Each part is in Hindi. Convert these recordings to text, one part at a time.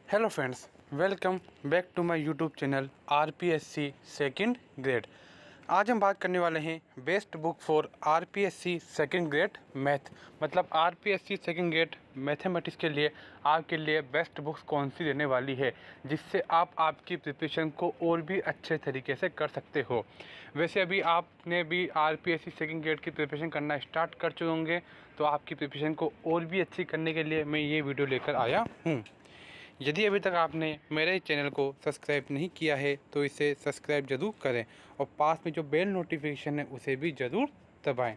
Hello friends, welcome back to my YouTube channel RPSC second grade. आज हम बात करने वाले हैं best book for RPSC second grade math. मतलब आरपीएससी सेकंड ग्रेड मैथमेटिक्स के लिए आपके लिए बेस्ट बुक्स कौन सी रहने वाली है, जिससे आप आपकी प्रिपरेशन को और भी अच्छे तरीके से कर सकते हो। वैसे अभी आपने भी आरपीएससी सेकंड ग्रेड की प्रिपरेशन करना स्टार्ट कर चुके होंगे, तो आपकी प्रिपरेशन को और भी अच्छी करने के लिए मैं ये वीडियो लेकर आया हूँ। यदि अभी तक आपने मेरे चैनल को सब्सक्राइब नहीं किया है तो इसे सब्सक्राइब ज़रूर करें और पास में जो बेल नोटिफिकेशन है उसे भी ज़रूर दबाएं।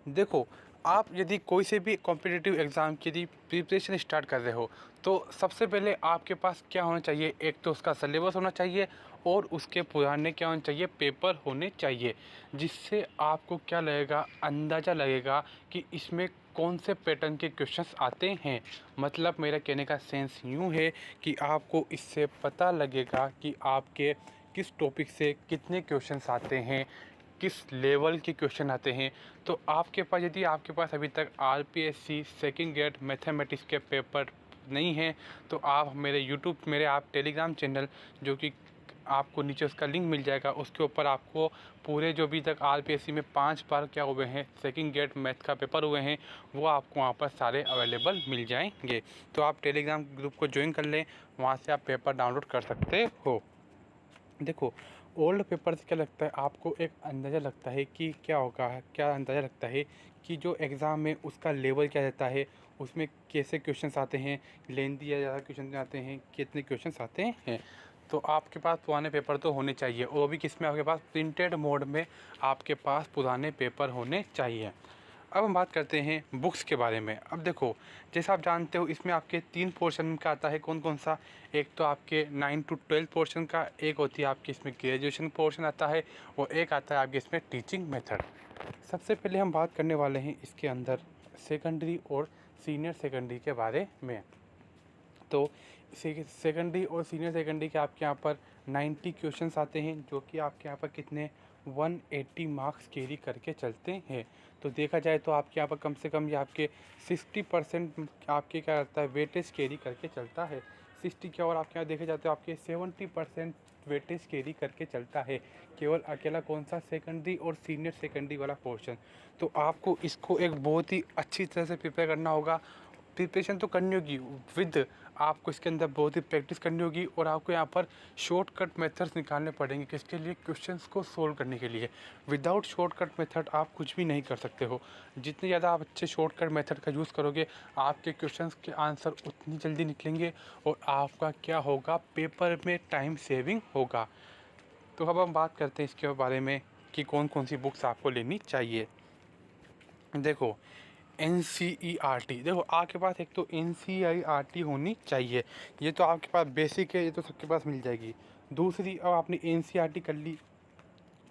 देखो, आप यदि कोई से भी कॉम्पिटिटिव एग्ज़ाम की यदि प्रिपरेशन स्टार्ट कर रहे हो तो सबसे पहले आपके पास क्या होना चाहिए, एक तो उसका सिलेबस होना चाहिए और उसके पुराने क्या होने चाहिए, पेपर होने चाहिए, जिससे आपको क्या लगेगा, अंदाज़ा लगेगा कि इसमें कौन से पैटर्न के क्वेश्चंस आते हैं। मतलब मेरा कहने का सेंस यूँ है कि आपको इससे पता लगेगा कि आपके किस टॉपिक से कितने क्वेश्चंस आते हैं, किस लेवल के क्वेश्चन आते हैं। तो आपके पास यदि आपके पास अभी तक आरपीएससी सेकंड ग्रेड मैथमेटिक्स के पेपर नहीं हैं तो आप मेरे आप टेलीग्राम चैनल, जो कि आपको नीचे उसका लिंक मिल जाएगा, उसके ऊपर आपको पूरे जो भी तक आरपीएससी में 5 बार क्या हुए हैं सेकंड ग्रेड मैथ का पेपर हुए हैं, वो आपको वहाँ पर सारे अवेलेबल मिल जाएंगे। तो आप टेलीग्राम ग्रुप को ज्वाइन कर लें, वहाँ से आप पेपर डाउनलोड कर सकते हो। देखो, ओल्ड पेपर से क्या लगता है, आपको एक अंदाज़ा लगता है कि क्या होगा, क्या अंदाज़ा लगता है कि जो एग्ज़ाम में उसका लेवल क्या रहता है, उसमें कैसे क्वेश्चंस आते हैं, लेंथी या ज़्यादा क्वेश्चन आते हैं, कितने क्वेश्चंस आते हैं। तो आपके पास पुराने पेपर तो होने चाहिए, और वो भी किस में, आपके पास प्रिंटेड मोड में आपके पास पुराने पेपर होने चाहिए। अब हम बात करते हैं बुक्स के बारे में। अब देखो, जैसा आप जानते हो इसमें आपके 3 पोर्शन का आता है। कौन कौन सा? एक तो आपके 9 to 12 पोर्शन का, एक होती है आपकी इसमें ग्रेजुएशन पोर्शन आता है, और एक आता है आपके इसमें टीचिंग मेथड। सबसे पहले हम बात करने वाले हैं इसके अंदर सेकेंडरी और सीनियर सेकेंडरी के बारे में। तो सेकेंडरी और सीनियर सेकेंडरी के आपके यहाँ पर 90 क्वेश्चंस आते हैं, जो कि आपके यहाँ पर कितने 180 मार्क्स कैरी करके चलते हैं। तो देखा जाए तो आपके यहाँ पर कम से कम ये आपके 60% आपके क्या रहता है, वेटेज कैरी करके चलता है। 60 क्या, और आपके यहाँ देखे जाते हो आपके 70% वेटेज कैरी करके चलता है, केवल अकेला कौन सा, सेकेंडरी और सीनियर सेकेंडरी वाला पोर्शन। तो आपको इसको एक बहुत ही अच्छी तरह से प्रिपेयर करना होगा। प्रिपरेशन तो करनी होगी, विद आपको इसके अंदर बहुत ही प्रैक्टिस करनी होगी, और आपको यहाँ पर शॉर्टकट मेथड्स निकालने पड़ेंगे किसके लिए, क्वेश्चंस को सोल्व करने के लिए। विदाउट शॉर्टकट मेथड आप कुछ भी नहीं कर सकते हो। जितने ज़्यादा आप अच्छे शॉर्टकट मेथड का यूज़ करोगे, आपके क्वेश्चंस के आंसर उतनी जल्दी निकलेंगे, और आपका क्या होगा, पेपर में टाइम सेविंग होगा। तो अब हम बात करते हैं इसके बारे में कि कौन कौन सी बुक्स आपको लेनी चाहिए। देखो, NCERT, देखो आपके पास एक तो NCERT होनी चाहिए, ये तो आपके पास बेसिक है, ये तो सबके पास मिल जाएगी। दूसरी, अब आपने NCERT कर ली,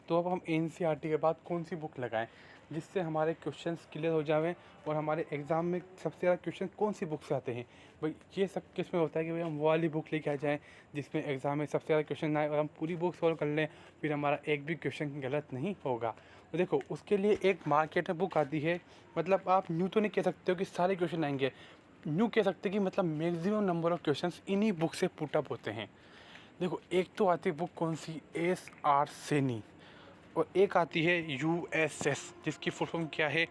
तो अब हम NCERT के बाद कौन सी बुक लगाएं जिससे हमारे क्वेश्चंस क्लियर हो जाएं, और हमारे एग्ज़ाम में सबसे ज़्यादा क्वेश्चन कौन सी बुक से आते हैं। भाई ये सब किस में होता है कि भाई हम वो वाली बुक लेके आ जाएं जिसमें एग्ज़ाम में सबसे ज़्यादा क्वेश्चन आए, और हम पूरी बुक सॉल्व कर लें, फिर हमारा एक भी क्वेश्चन गलत नहीं होगा। तो देखो, उसके लिए एक मार्केट में बुक आती है। मतलब आप यूँ तो नहीं कह सकते हो कि सारे क्वेश्चन आएंगे, यूँ कह सकते कि मतलब मैक्सिमम नंबर ऑफ़ क्वेश्चन इन्हीं बुक से पुट अप होते हैं। देखो, एक तो आती है बुक कौन सी, SR सैनी, और एक आती है USS, जिसकी फुल फॉर्म क्या है,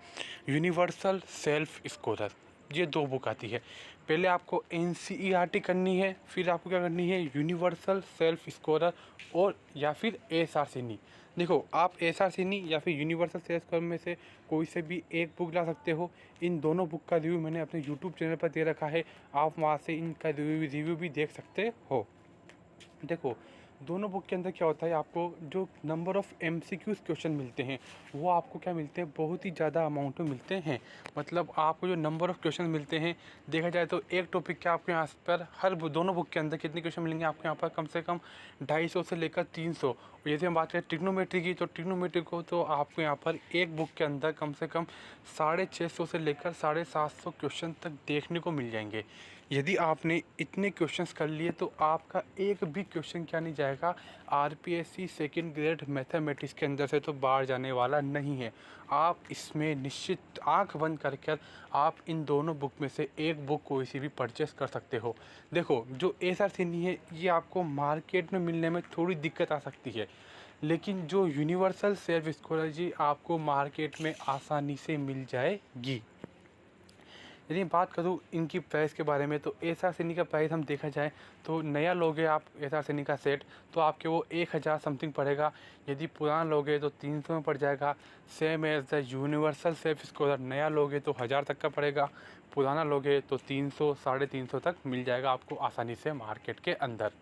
यूनिवर्सल सेल्फ स्कोरर। ये 2 बुक आती है। पहले आपको NCERT करनी है, फिर आपको क्या करनी है, यूनिवर्सल सेल्फ स्कोरर, और या फिर SR सैनी। देखो, आप SR सैनी या फिर यूनिवर्सल सेल्फ स्कोरर में से कोई से भी एक बुक ला सकते हो। इन दोनों बुक का रिव्यू मैंने अपने यूट्यूब चैनल पर दे रखा है, आप वहाँ से इनका रिव्यू भी देख सकते हो। देखो, दोनों बुक के अंदर क्या होता है, आपको जो नंबर ऑफ़ MCQs क्वेश्चन मिलते हैं वो आपको क्या मिलते हैं, बहुत ही ज़्यादा अमाउंट में मिलते हैं। मतलब आपको जो नंबर ऑफ़ क्वेश्चन मिलते हैं, देखा जाए तो एक टॉपिक के आपके यहाँ पर हर दोनों बुक के अंदर कितने क्वेश्चन मिलेंगे आपको यहाँ पर, कम से कम 250 से लेकर 300। और यदि हम बात करें ट्रिग्नोमेट्री की, तो ट्रिग्नोमेट्री को तो आपको यहाँ पर एक बुक के अंदर कम से कम 650 से लेकर 750 क्वेश्चन तक देखने को मिल जाएंगे। यदि आपने इतने क्वेश्चंस कर लिए तो आपका एक भी क्वेश्चन क्या नहीं जाएगा, जाएगा, आरपीएससी सेकंड ग्रेड मैथमेटिक्स के अंदर से तो बाहर जाने वाला नहीं है। आप इसमें निश्चित आंख बंद कर आप इन दोनों बुक में से एक बुक कोई सी भी परचेस कर सकते हो। देखो, जो एसआर सिन्ही है ये आपको मार्केट में मिलने में थोड़ी दिक्कत आ सकती है, लेकिन जो यूनिवर्सल सेल्फ स्कॉलर्जी आपको मार्केट में आसानी से मिल जाएगी। यदि बात करूँ इनकी प्राइस के बारे में, तो एसआर सिन्ही का प्राइस हम देखा जाए तो नया लोगे आप एसआर सिन्ही का सेट तो आपके वो 1000 समथिंग पड़ेगा। यदि पुराना लोगे तो 300 में पड़ जाएगा। Same as the universal self scholar, नया लोगे तो 1000 तक का पड़ेगा, पुराना लोगे तो 300 350 तक मिल जाएगा आपको आसानी से मार्केट के अंदर।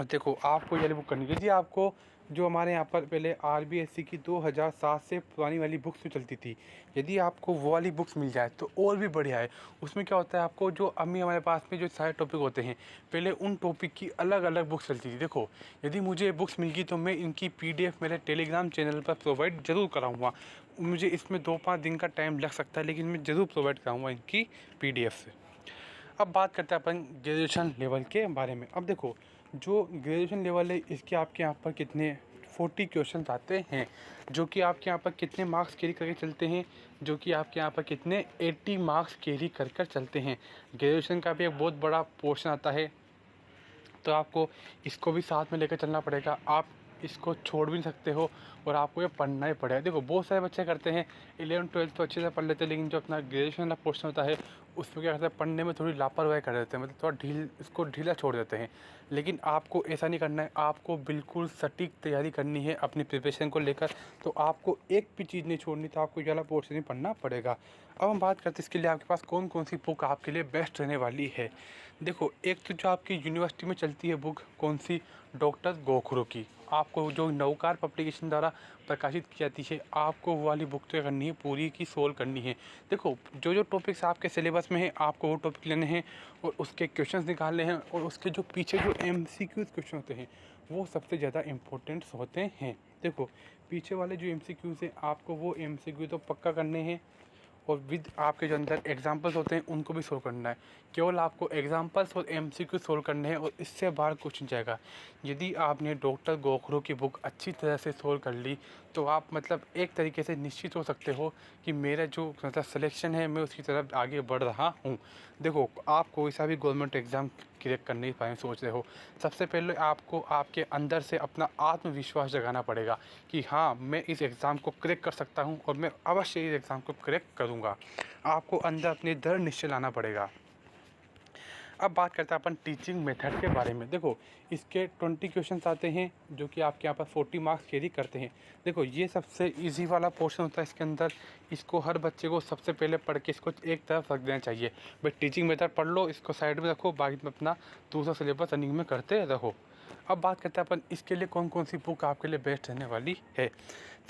देखो, आपको ये बुक करनी है। यदि आपको जो हमारे यहाँ पर पहले आरबीएससी की 2007 से पुरानी वाली बुक्स जो चलती थी, यदि आपको वो वाली बुक्स मिल जाए तो और भी बढ़िया है। उसमें क्या होता है, आपको जो अभी हमारे पास में जो सारे टॉपिक होते हैं, पहले उन टॉपिक की अलग अलग बुक्स चलती थी। देखो, यदि मुझे बुक्स मिल गई तो मैं इनकी पीडीएफ मेरे टेलीग्राम चैनल पर प्रोवाइड ज़रूर कराऊँगा। मुझे इसमें 2-5 दिन का टाइम लग सकता है, लेकिन मैं ज़रूर प्रोवाइड कराऊँगा इनकी पीडीएफ से। अब बात करते हैं अपन ग्रेजुएशन लेवल के बारे में। अब देखो, जो ग्रेजुएशन लेवल है इसके आपके यहाँ पर कितने 40 क्वेश्चन आते हैं, जो कि आपके यहाँ पर कितने मार्क्स कैरी करके चलते हैं, जो कि आपके यहाँ पर कितने 80 मार्क्स कैरी कर चलते हैं। ग्रेजुएशन का भी एक बहुत बड़ा पोर्शन आता है, तो आपको इसको भी साथ में लेकर चलना पड़ेगा। आप इसको छोड़ भी नहीं सकते हो और आपको ये पढ़ना ही पड़ेगा। देखो, बहुत सारे बच्चे करते हैं 11th-12th तो अच्छे से पढ़ लेते हैं, लेकिन जो अपना ग्रेजुएशन वाला पोर्शन होता है उसमें क्या करते हैं, पढ़ने में थोड़ी लापरवाही कर देते हैं, मतलब थोड़ा इसको ढीला छोड़ देते हैं। लेकिन आपको ऐसा नहीं करना है, आपको बिल्कुल सटीक तैयारी करनी है अपनी प्रिपरेशन को लेकर। तो आपको एक भी चीज़ नहीं छोड़नी, तो आपको ये वाला पोर्शन ही पढ़ना पड़ेगा। अब हम बात करते हैं इसके लिए आपके पास कौन कौन सी बुक आपके लिए बेस्ट रहने वाली है। देखो, एक तो जो आपकी यूनिवर्सिटी में चलती है बुक, कौन सी, डॉक्टर गोखरू की, आपको जो नवकार पब्लिकेशन द्वारा प्रकाशित की जाती है, आपको वो वाली बुक तो करनी है, पूरी की सोल्व करनी है। देखो, जो जो टॉपिक्स आपके सिलेबस में है आपको वो टॉपिक लेने हैं और उसके क्वेश्चंस निकालने हैं, और उसके जो पीछे जो एमसीक्यूज क्वेश्चन होते हैं वो सबसे ज़्यादा इम्पोर्टेंट्स होते हैं। देखो, पीछे वाले जो एमसीक्यूज हैं आपको वो एमसीक्यू तो पक्का करने हैं, और विद आपके जो अंदर एग्जांपल्स होते हैं उनको भी सोल्व करना है। केवल आपको एग्जांपल्स और एमसीक्यू सोल्व करने हैं और इससे बाहर कुछ नहीं जाएगा। यदि आपने डॉक्टर गोखरू की बुक अच्छी तरह से सोल्व कर ली तो आप मतलब एक तरीके से निश्चित हो सकते हो कि मेरा जो मतलब सिलेक्शन है मैं उसकी तरफ आगे बढ़ रहा हूँ। देखो, आप कोई सा भी गवर्नमेंट एग्ज़ाम क्रैक करने के बारे में सोच रहे हो, सबसे पहले आपको आपके अंदर से अपना आत्मविश्वास जगाना पड़ेगा कि हाँ, मैं इस एग्ज़ाम को क्रैक कर सकता हूँ और मैं अवश्य इस एग्ज़ाम को क्रैक करूँगा। आपको अंदर अपने दृढ़ निश्चय लाना पड़ेगा। अब बात करते हैं अपन टीचिंग मेथड के बारे में। देखो, इसके 20 क्वेश्चंस आते हैं जो कि आपके यहाँ पर 40 मार्क्स कैरी करते हैं। देखो, ये सबसे इजी वाला पोर्शन होता है इसके अंदर। इसको हर बच्चे को सबसे पहले पढ़ के इसको एक तरफ रख देना चाहिए। भाई, टीचिंग मेथड पढ़ लो, इसको साइड में रखो, बाकी में अपना दूसरा सिलेबस रनिंग में करते रहो। अब बात करते हैं अपन इसके लिए कौन कौन सी बुक आपके लिए बेस्ट रहने वाली है।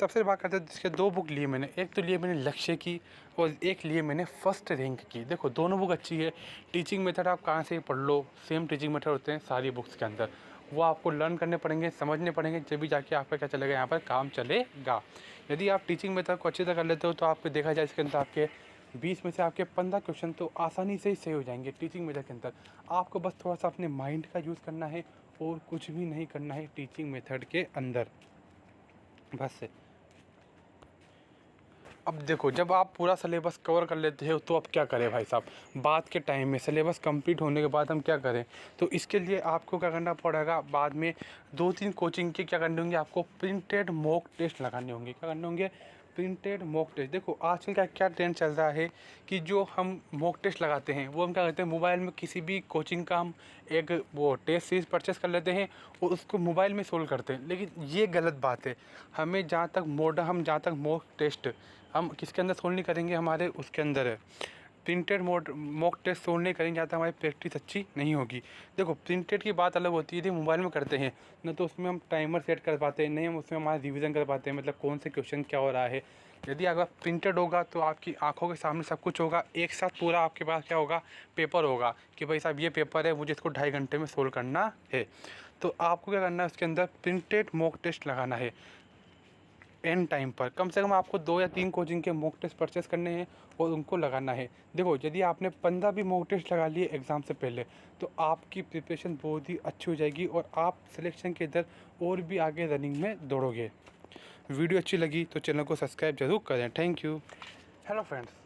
सबसे बात करते हैं, इसके 2 बुक लिए मैंने, एक तो लिए मैंने लक्ष्य की और एक लिए मैंने फर्स्ट रैंक की। देखो, दोनों बुक अच्छी है। टीचिंग मेथड आप कहाँ से ही पढ़ लो, सेम टीचिंग मेथड होते हैं सारी बुक्स के अंदर, वो आपको लर्न करने पड़ेंगे, समझने पड़ेंगे, जब भी जाके आपका क्या चलेगा, यहाँ पर काम चलेगा। यदि आप टीचिंग मेथड को अच्छी तरह कर लेते हो तो आपको देखा जाए इसके अंदर आपके 20 में से आपके 15 क्वेश्चन तो आसानी से ही सही हो जाएंगे टीचिंग मेथड के अंदर। आपको बस थोड़ा सा अपने माइंड का यूज़ करना है और कुछ भी नहीं करना है टीचिंग मेथड के अंदर, बस। अब देखो, जब आप पूरा सिलेबस कवर कर लेते हो तो अब क्या करें भाई साहब, बाद के टाइम में सिलेबस कंप्लीट होने के बाद हम क्या करें। तो इसके लिए आपको क्या करना पड़ेगा, बाद में 2-3 कोचिंग के क्या करने होंगे, आपको प्रिंटेड मॉक टेस्ट लगाने होंगे। क्या करने होंगे, प्रिंटेड मॉक टेस्ट। देखो, आजकल का क्या ट्रेंड चल रहा है कि जो हम मॉक टेस्ट लगाते हैं वो हम क्या करते हैं, मोबाइल में किसी भी कोचिंग का हम एक वो टेस्ट सीरीज परचेस कर लेते हैं और उसको मोबाइल में सोल्व करते हैं। लेकिन ये गलत बात है। हमें जहाँ तक मॉक टेस्ट हम किसके अंदर सोल्व नहीं करेंगे, हमारे उसके अंदर है प्रिंटेड मॉक टेस्ट सोल्व नहीं करेंगे जहाँ तक हमारी प्रैक्टिस अच्छी नहीं होगी। देखो, प्रिंटेड की बात अलग होती है, यदि मोबाइल में करते हैं ना तो उसमें हम टाइमर सेट कर पाते हैं, नहीं हम उसमें हमारा रिवीजन कर पाते हैं, मतलब कौन से क्वेश्चन क्या हो रहा है। यदि अगर प्रिंटेड होगा तो आपकी आंखों के सामने सब कुछ होगा, एक साथ पूरा आपके पास क्या होगा, पेपर होगा कि भाई साहब ये पेपर है, मुझे इसको 2.5 घंटे में सोल्व करना है। तो आपको क्या करना है, उसके अंदर प्रिंटेड मॉक टेस्ट लगाना है। एंड टाइम पर कम से कम आपको 2 या 3 कोचिंग के मॉक टेस्ट परचेस करने हैं और उनको लगाना है। देखो, यदि आपने 15 भी मॉक टेस्ट लगा लिए एग्ज़ाम से पहले, तो आपकी प्रिपरेशन बहुत ही अच्छी हो जाएगी और आप सिलेक्शन के इधर और भी आगे रनिंग में दौड़ोगे। वीडियो अच्छी लगी तो चैनल को सब्सक्राइब जरूर करें। Thank you. Hello friends,